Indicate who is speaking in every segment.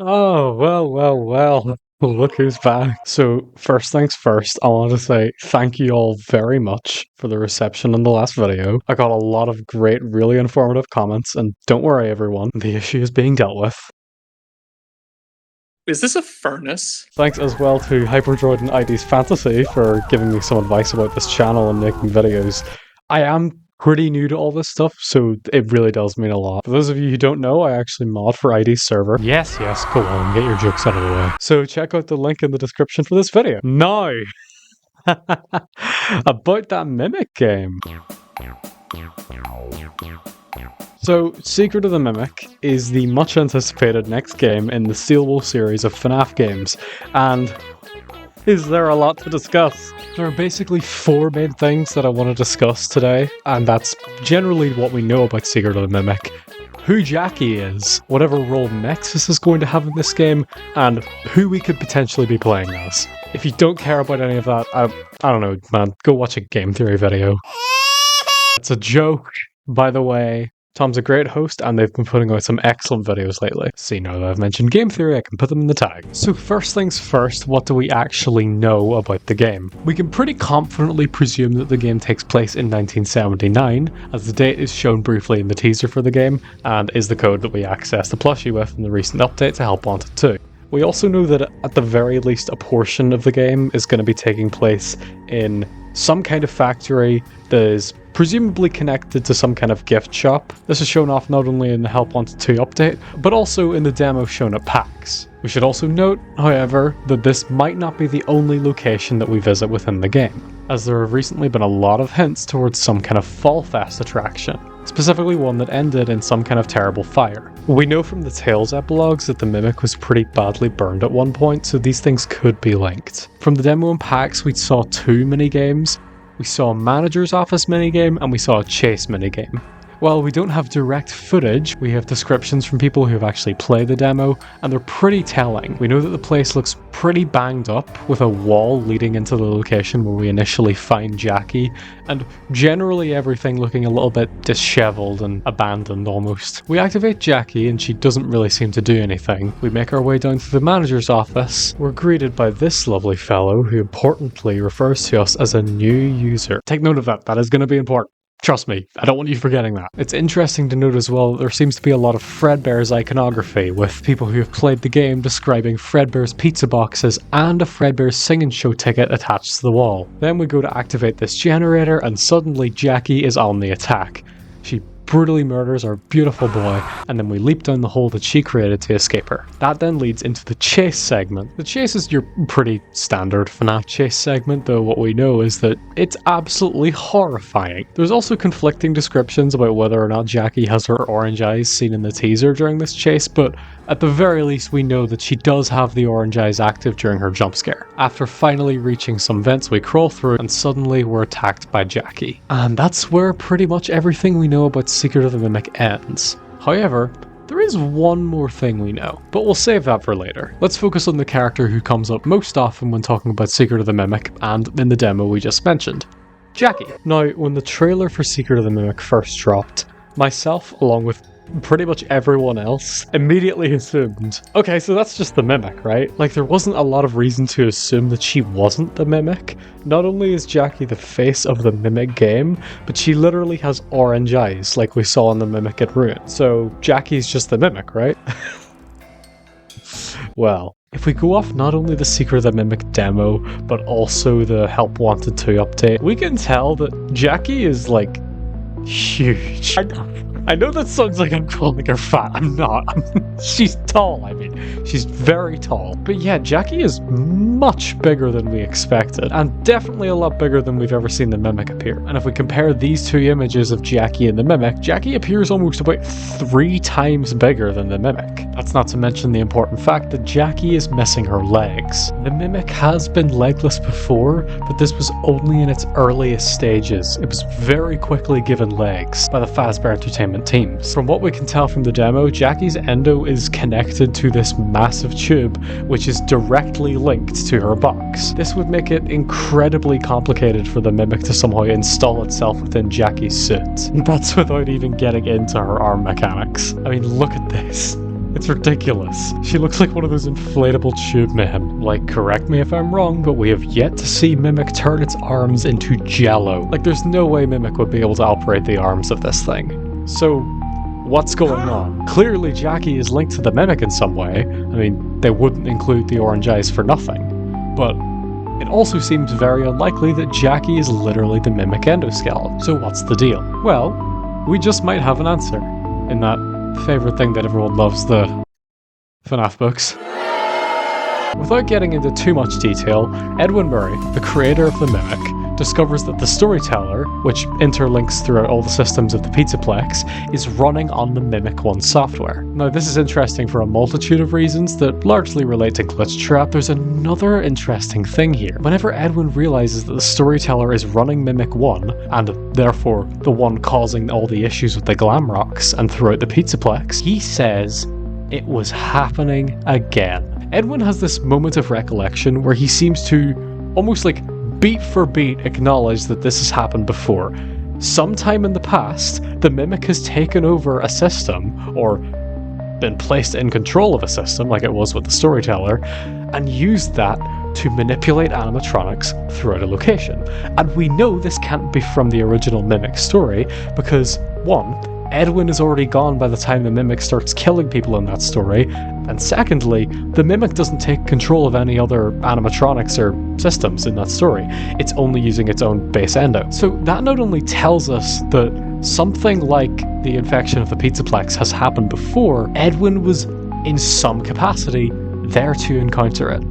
Speaker 1: Oh, well. Look who's back. So, first things first, I want to say thank you all very much for the reception in the last video. I got a lot of great, really informative comments, and don't worry, everyone, the issue is being dealt with.
Speaker 2: Is this a furnace?
Speaker 1: Thanks as well to Hyperdroid and ID's Fantasy for giving me some advice about this channel and making videos. I am pretty new to all this stuff, so it really does mean a lot. For those of you who don't know, I actually mod for ID's server. Yes, go on, get your jokes out of the way. So check out the link in the description for this video. Now, about that Mimic game. So, Secret of the Mimic is the much anticipated next game in the Steel Wool series of FNAF games, and is there a lot to discuss? There are basically four main things that I want to discuss today, and that's generally what we know about Secret of the Mimic, who Jackie is, whatever role Nexus is going to have in this game, and who we could potentially be playing as. If you don't care about any of that, I don't know, man, go watch a game theory video. It's a joke, by the way. Tom's a great host, and they've been putting out some excellent videos lately. See, now that I've mentioned game theory, I can put them in the tag. So first things first, what do we actually know about the game? We can pretty confidently presume that the game takes place in 1979, as the date is shown briefly in the teaser for the game, and is the code that we access the plushie with in the recent update to Help Wanted 2. We also know that at the very least a portion of the game is going to be taking place in some kind of factory that is presumably connected to some kind of gift shop. This is shown off not only in the Help Wanted 2 update, but also in the demo shown at PAX. We should also note, however, that this might not be the only location that we visit within the game, as there have recently been a lot of hints towards some kind of Fall Fest attraction, specifically one that ended in some kind of terrible fire. We know from the Tales epilogues that the Mimic was pretty badly burned at one point, so these things could be linked. From the demo in PAX, we saw two minigames. We saw a manager's office minigame, and we saw a chase minigame. While we don't have direct footage, we have descriptions from people who have actually played the demo, and they're pretty telling. We know that the place looks pretty banged up, with a wall leading into the location where we initially find Jackie, and generally everything looking a little bit disheveled and abandoned almost. We activate Jackie, and she doesn't really seem to do anything. We make our way down to the manager's office. We're greeted by this lovely fellow, who importantly refers to us as a new user. Take note of that, that is going to be important. Trust me, I don't want you forgetting that. It's interesting to note as well that there seems to be a lot of Fredbear's iconography, with people who have played the game describing Fredbear's pizza boxes and a Fredbear's singing show ticket attached to the wall. Then we go to activate this generator, and suddenly Jackie is on the attack. She brutally murders our beautiful boy, and then we leap down the hole that she created to escape her. That then leads into the chase segment. The chase is your pretty standard FNAF chase segment, though what we know is that it's absolutely horrifying. There's also conflicting descriptions about whether or not Jackie has her orange eyes seen in the teaser during this chase, but at the very least we know that she does have the orange eyes active during her jump scare. After finally reaching some vents, we crawl through, and suddenly we're attacked by Jackie. And that's where pretty much everything we know about Secret of the Mimic ends. However, there is one more thing we know, but we'll save that for later. Let's focus on the character who comes up most often when talking about Secret of the Mimic, and in the demo we just mentioned, Jackie. Now, when the trailer for Secret of the Mimic first dropped, myself, along with pretty much everyone else, immediately assumed, okay, so that's just the Mimic, right? Like, there wasn't a lot of reason to assume that she wasn't the Mimic. Not only is Jackie the face of the Mimic game, but she literally has orange eyes, like we saw in the Mimic at Ruin. So Jackie's just the Mimic, right? Well, if we go off not only the Secret of the Mimic demo, but also the Help Wanted 2 update, we can tell that Jackie is, like, huge. I know that sounds like I'm calling her fat. I'm not. She's tall, I mean. She's very tall. But yeah, Jackie is much bigger than we expected, and definitely a lot bigger than we've ever seen the Mimic appear. And if we compare these two images of Jackie and the Mimic, Jackie appears almost about 3 times bigger than the Mimic. That's not to mention the important fact that Jackie is missing her legs. The Mimic has been legless before, but this was only in its earliest stages. It was very quickly given legs by the Fazbear Entertainment teams. From what we can tell from the demo, Jackie's endo is connected to this massive tube, which is directly linked to her box. This would make it incredibly complicated for the Mimic to somehow install itself within Jackie's suit. That's without even getting into her arm mechanics. I mean, look at this. It's ridiculous. She looks like one of those inflatable tube men. Like, correct me if I'm wrong, but we have yet to see Mimic turn its arms into jello. Like, there's no way Mimic would be able to operate the arms of this thing. So, what's going on? Clearly Jackie is linked to the Mimic in some way. I mean, they wouldn't include the orange eyes for nothing. But it also seems very unlikely that Jackie is literally the Mimic endoskeleton. So what's the deal? Well, we just might have an answer in that favorite thing that everyone loves, the FNAF books. Without getting into too much detail, Edwin Murray, the creator of the Mimic, discovers that the storyteller, which interlinks throughout all the systems of the Pizzaplex, is running on the Mimic 1 software. Now, this is interesting for a multitude of reasons that largely relate to Glitch Trap. There's another interesting thing here. Whenever Edwin realizes that the storyteller is running Mimic 1, and therefore the one causing all the issues with the Glam Rocks and throughout the Pizzaplex, he says it was happening again. Edwin has this moment of recollection where he seems to almost like beat for beat acknowledge that this has happened before. Sometime in the past, the Mimic has taken over a system, or been placed in control of a system, like it was with the storyteller, and used that to manipulate animatronics throughout a location. And we know this can't be from the original Mimic story, because 1, Edwin is already gone by the time the Mimic starts killing people in that story, and secondly, the Mimic doesn't take control of any other animatronics or systems in that story. It's only using its own base endo. So that not only tells us that something like the infection of the Pizzaplex has happened before, Edwin was in some capacity there to encounter it.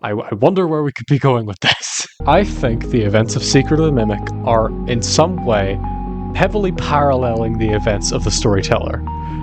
Speaker 1: I wonder where we could be going with this. I think the events of Secret of the Mimic are in some way heavily paralleling the events of the storyteller.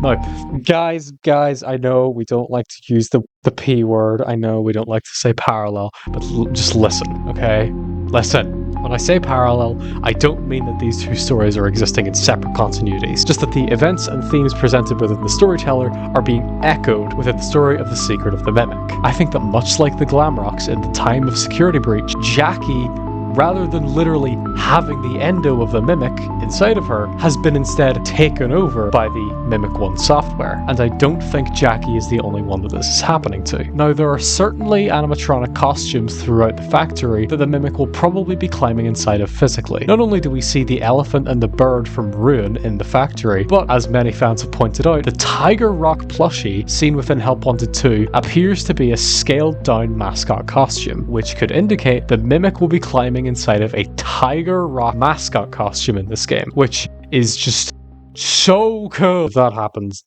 Speaker 1: Now, guys, I know we don't like to use the P word, I know we don't like to say parallel, but just listen, okay? Listen. When I say parallel, I don't mean that these two stories are existing in separate continuities, just that the events and themes presented within the storyteller are being echoed within the story of the Secret of the Mimic. I think that much like the Glam Rocks in the time of Security Breach, Jackie, rather than literally having the endo of the Mimic inside of her, has been instead taken over by the Mimic 1 software. And I don't think Jackie is the only one that this is happening to. Now, there are certainly animatronic costumes throughout the factory that the Mimic will probably be climbing inside of physically. Not only do we see the elephant and the bird from Ruin in the factory, but as many fans have pointed out, the Tiger Rock plushie seen within Help Wanted 2 appears to be a scaled down mascot costume, which could indicate the Mimic will be climbing inside of a Tiger Rock mascot costume in this game, which is just so cool. If that happens,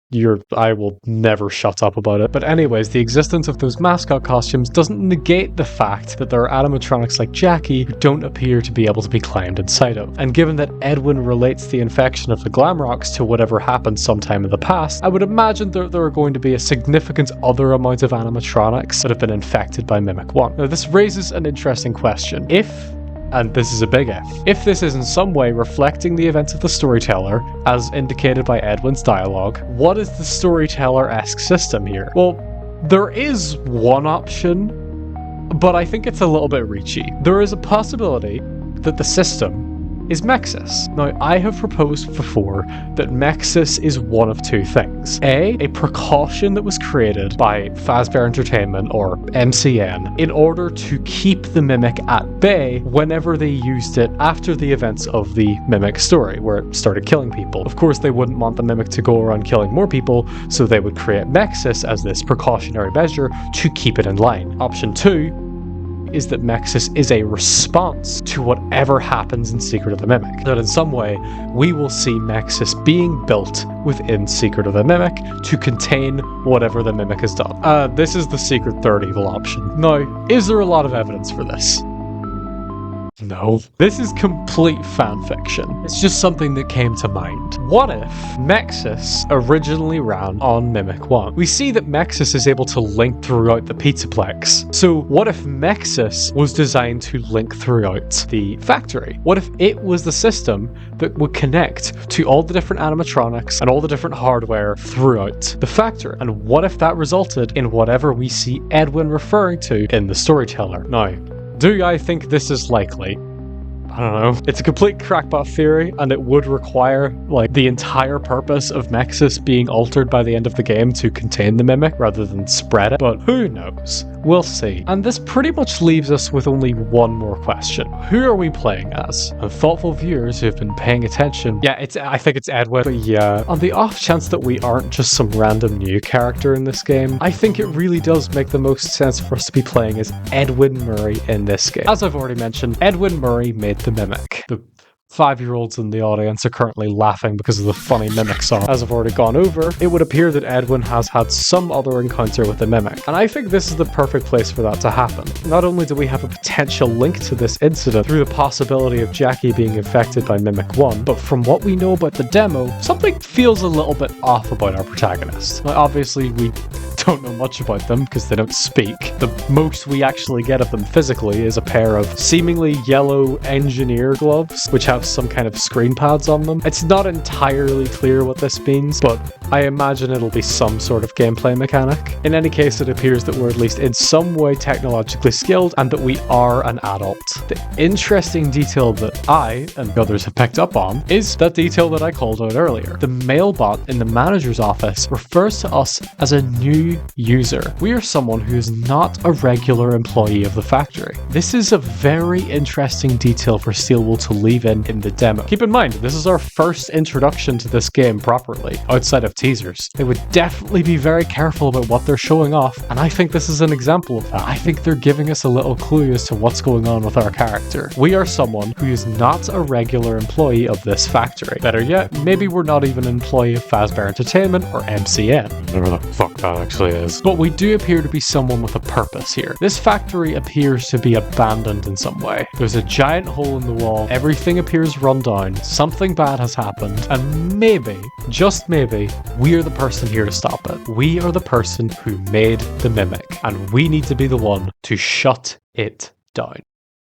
Speaker 1: I will never shut up about it. But anyways, the existence of those mascot costumes doesn't negate the fact that there are animatronics like Jackie who don't appear to be able to be climbed inside of. And given that Edwin relates the infection of the Glam Rocks to whatever happened sometime in the past, I would imagine that there are going to be a significant other amount of animatronics that have been infected by Mimic 1. Now, this raises an interesting question. And this is a big if this is in some way reflecting the events of the storyteller, as indicated by Edwin's dialogue, what is the storyteller-esque system here? Well, there is one option, but I think it's a little bit reachy. There is a possibility that the system is Mexis. Now, I have proposed before that Mexis is one of two things. A precaution that was created by Fazbear Entertainment, or MCN, in order to keep the Mimic at bay whenever they used it after the events of the Mimic story, where it started killing people. Of course, they wouldn't want the Mimic to go around killing more people, so they would create Mexis as this precautionary measure to keep it in line. Option 2 is that Mexis is a response to whatever happens in Secret of the Mimic. That in some way, we will see Mexis being built within Secret of the Mimic to contain whatever the Mimic has done. This is the Secret Third Evil option. Now, is there a lot of evidence for this? No. This is complete fanfiction. It's just something that came to mind. What if Mexis originally ran on Mimic 1? We see that Mexis is able to link throughout the Pizzaplex. So what if Mexis was designed to link throughout the factory? What if it was the system that would connect to all the different animatronics and all the different hardware throughout the factory? And what if that resulted in whatever we see Edwin referring to in the storyteller? Now, do I think this is likely? I don't know. It's a complete crackpot theory, and it would require, like, the entire purpose of Nexus being altered by the end of the game to contain the Mimic rather than spread it, but who knows? We'll see. And this pretty much leaves us with only one more question. Who are we playing as? And thoughtful viewers who've been paying attention, I think it's Edwin, but yeah, on the off chance that we aren't just some random new character in this game, I think it really does make the most sense for us to be playing as Edwin Murray in this game. As I've already mentioned, Edwin Murray made the Mimic. The 5-year-olds in the audience are currently laughing because of the funny Mimic song. As I've already gone over, it would appear that Edwin has had some other encounter with the Mimic, and I think this is the perfect place for that to happen. Not only do we have a potential link to this incident through the possibility of Jackie being infected by Mimic 1, but from what we know about the demo, something feels a little bit off about our protagonist. Now, obviously, we don't know much about them because they don't speak. The most we actually get of them physically is a pair of seemingly yellow engineer gloves, which have some kind of screen pads on them. It's not entirely clear what this means, but I imagine it'll be some sort of gameplay mechanic. In any case, it appears that we're at least in some way technologically skilled and that we are an adult. The interesting detail that I and others have picked up on is that detail that I called out earlier. The mailbot in the manager's office refers to us as a new user. We are someone who is not a regular employee of the factory. This is a very interesting detail for Steelwool to leave in the demo. Keep in mind, this is our first introduction to this game properly, outside of teasers. They would definitely be very careful about what they're showing off, and I think this is an example of that. I think they're giving us a little clue as to what's going on with our character. We are someone who is not a regular employee of this factory. Better yet, maybe we're not even an employee of Fazbear Entertainment or MCN. Whatever the fuck that actually is. But we do appear to be someone with a purpose here. This factory appears to be abandoned in some way. There's a giant hole in the wall, everything appears run down, something bad has happened, and maybe, just maybe, we are the person here to stop it. We are the person who made the Mimic, and we need to be the one to shut it down.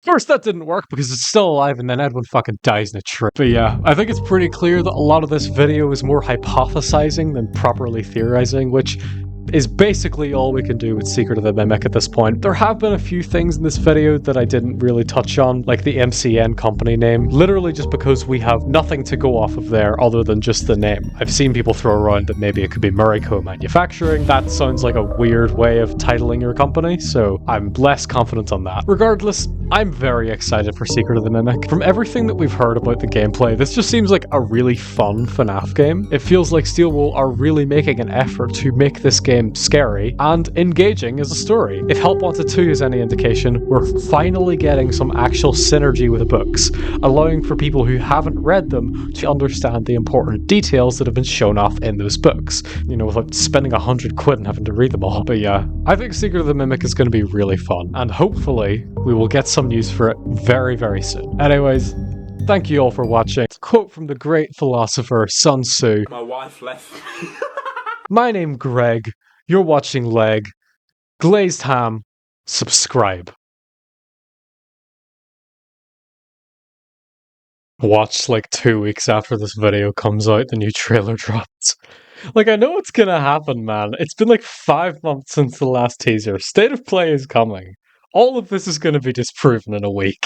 Speaker 1: First, that didn't work because it's still alive and then Edwin fucking dies in a tree. But yeah, I think it's pretty clear that a lot of this video is more hypothesizing than properly theorizing, which is basically all we can do with Secret of the Mimic at this point. There have been a few things in this video that I didn't really touch on, like the MCN company name, literally just because we have nothing to go off of there other than just the name. I've seen people throw around that maybe it could be Murray Co-Manufacturing. That sounds like a weird way of titling your company, so I'm less confident on that. Regardless, I'm very excited for Secret of the Mimic. From everything that we've heard about the gameplay, this just seems like a really fun FNAF game. It feels like Steelwool are really making an effort to make this game scary and engaging as a story. If Help Wanted 2 is any indication, we're finally getting some actual synergy with the books, allowing for people who haven't read them to understand the important details that have been shown off in those books, you know, without spending £100 and having to read them all. But yeah, I think Secret of the Mimic is going to be really fun, and hopefully we will get some news for it very, very soon. Anyways, thank you all for watching. Quote from the great philosopher Sun Tzu.
Speaker 2: My wife left.
Speaker 1: My name Greg. You're watching Leg. Glazed Ham. Subscribe. Watch like 2 weeks after this video comes out, the new trailer drops. Like, I know what's gonna happen, man. It's been like 5 months since the last teaser. State of Play is coming. All of this is gonna be disproven in a week.